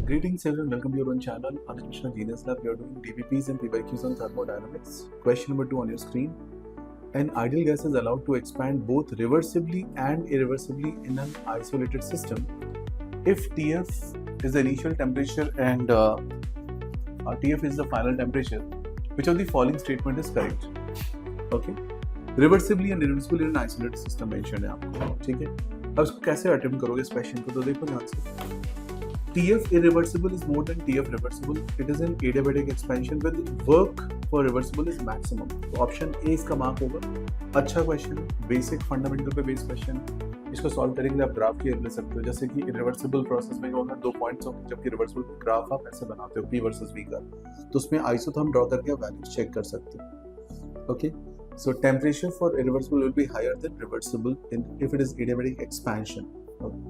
Greetings everyone, welcome to your own channel. Anuj Mishra Genius Lab. We are doing DVPs and PYQs on thermodynamics. Question number 2 on your screen. An ideal gas is allowed to expand both reversibly and irreversibly in an isolated system if Tf is the initial temperature and Tf is the final temperature. Which of the following statement is correct? Okay. Reversibly and irreversibly in an isolated system mentioned है आपको, ठीक है? अब इसको कैसे attempt करोगे इस question को, तो देखो ध्यान से. Tf irreversible is more than Tf reversible. It is an adiabatic expansion with work for reversible is maximum. तो ऑप्शन ए इसका मार्क होगा. अच्छा क्वेश्चन है, बेसिक फंडामेंटल पे बेस्ड क्वेश्चन. इसको सॉल्व करेंगे आप ग्राफ की हेल्प ले सकते हो. जैसे कि इरिवर्सिबल प्रोसेस में होगा 2 पॉइंट्स होंगे, जबकि रिवर्सिबल ग्राफ आप ऐसे बनाते हो P वर्सेस V का, तो उसमें आइसोथर्म ड्रॉ करके आप वैल्यूज चेक कर सकते हो. Okay, so temperature for irreversible will be higher than reversible if it is adiabatic expansion. Okay.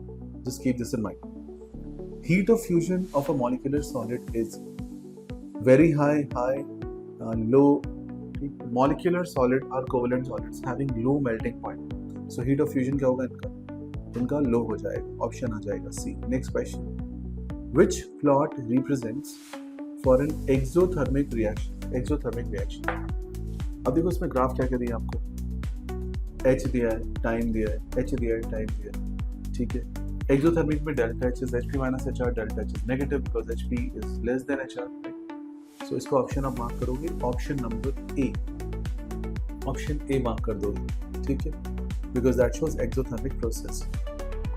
Just keep this in mind. Heat of fusion of a molecular solid is very high, low. Molecular solid are covalent solids having low melting point. So heat of fusion क्या होगा इनका low हो जाएगा. Option आ जाएगा C. Next question. Which plot represents for an exothermic reaction? Exothermic reaction. अब देखो इसमें graph क्या क्या दिया आपको. H दिया है, टाइम दिया है, H दिया है, टाइम दिया है, ठीक है. एक्सोथर्मिक में delta H is HP minus HR, delta H is negative because HP is less than HR. So इसको ऑप्शन आप मार्क करोगे, option number A. Option A mark कर दोगे, ठीक है, because that shows exothermic process.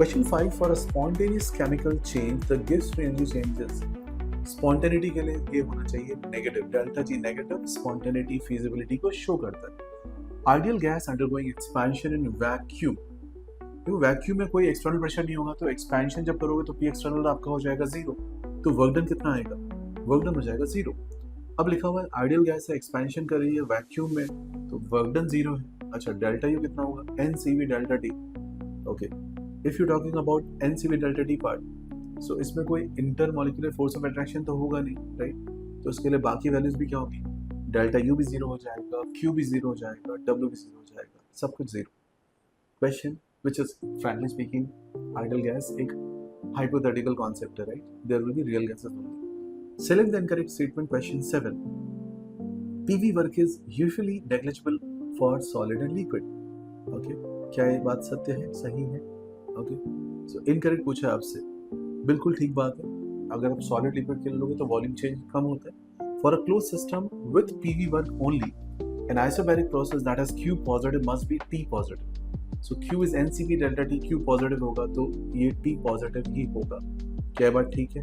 Question 5. For a spontaneous chemical change, the Gibbs free energy changes. Spontaneity के लिए ये होना चाहिए negative. Delta G negative, spontaneity feasibility को शो करता है. Ideal gas undergoing expansion in vacuum. देखो वैक्यूम में कोई एक्सटर्नल प्रेशर नहीं होगा, तो एक्सपेंशन जब करोगे तो P एक्सटर्नल आपका हो जाएगा 0. तो वर्क डन कितना आएगा? वर्क डन हो जाएगा 0. अब लिखा हुआ है आइडियल गैस है, एक्सपेंशन कर रही है वैक्यूम में, तो वर्क डन 0 है. अच्छा, डेल्टा यू कितना होगा? NCV delta T. Okay, if you talking about NCV delta T part, so इसमें कोई इंटरमॉलिक्यूलर फोर्स ऑफ अट्रैक्शन तो होगा नहीं, राइट? तो इसके लिए बाकी वैल्यूज भी क्या होगी? डेल्टा U भी 0 हो जाएगा, Q भी 0 हो जाएगा, W भी 0 हो जाएगा, सब कुछ 0. Question which is frankly speaking ideal gas एक hypothetical concept है, right? There will be real gases only. Select the incorrect statement. Question 7. PV work is usually negligible for solid and liquid. Okay, क्या ये बात सत्य है, सही है? Okay, so incorrect पूछा है आपसे. बिल्कुल ठीक बात है. अगर आप solid liquid के लिए लोगे तो वॉल्यूम चेंज कम होता है. For a closed system with PV work only, an isobaric process that has Q positive must be T positive. So Q is NCV delta T. Q positive होगा तो ये T positive ही होगा. क्या बात ठीक है?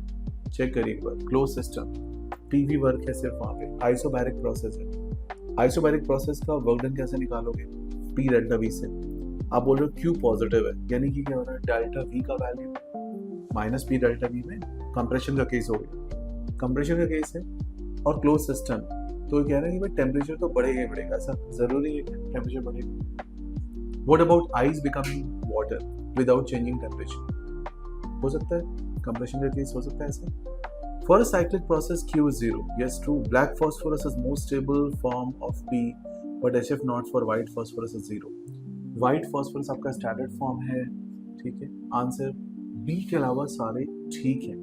चेक करिए एक बार. क्लोज सिस्टम, PV वर्क है सिर्फ वहाँ पे. आइसोबैरिक प्रोसेस है. आइसोबैरिक प्रोसेस का वर्क डन कैसे निकालोगे? P डेल्टा V से. आप बोल रहे हो Q पॉजिटिव है, यानी कि क्या हो रहा है? डेल्टा V का value minus P delta V में कंप्रेशन का केस हो गया. कंप्रेशन का केस है और क्लोज सिस्टम, तो कह रहे हैं कि भाई टेम्परेचर तो बढ़ेगा ही बढ़ेगा. ऐसा जरूरी है कि टेम्परेचर बढ़ेगा. What about ice becoming water without changing temperature? हो सकता है, compression का केस हो सकता है ऐसा. For a cyclic process, Q is 0. Yes, true. Black phosphorus is more stable form of P, but HF not for white phosphorus is 0. White phosphorus आपका standard form है, ठीक है. Answer B के अलावा सारे ठीक हैं.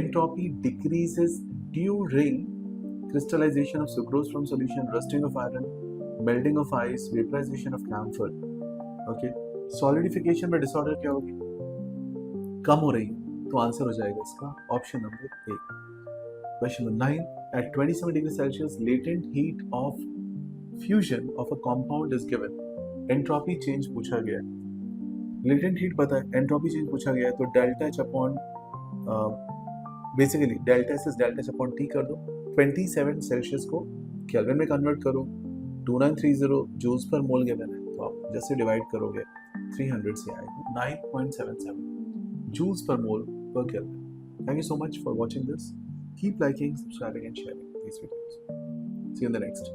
Entropy decreases during crystallization of sucrose from solution, rusting of iron, melting of ice, vaporization of camphor. Okay, solidification में डिसऑर्डर क्या होगी? कम हो रही है, तो आंसर हो जाएगा इसका option number A. Question number 9. At 27 degree Celsius latent heat of fusion of a compound is given. Entropy change पूछा गया है. लेटेंट हीट पता है, एंट्रोपी चेंज पूछा गया है, तो delta H upon basically delta S is delta H upon T कर दो. 27 सेल्सियस को केल्विन में कन्वर्ट करो. 2930 जूल्स पर मोल गिवन है, तो आप जैसे डिवाइड करोगे 300 से आएगा 9.77 joules per mole per kelvin. Thank you so much for watching this. Keep liking, subscribing and sharing these videos. See you in the next.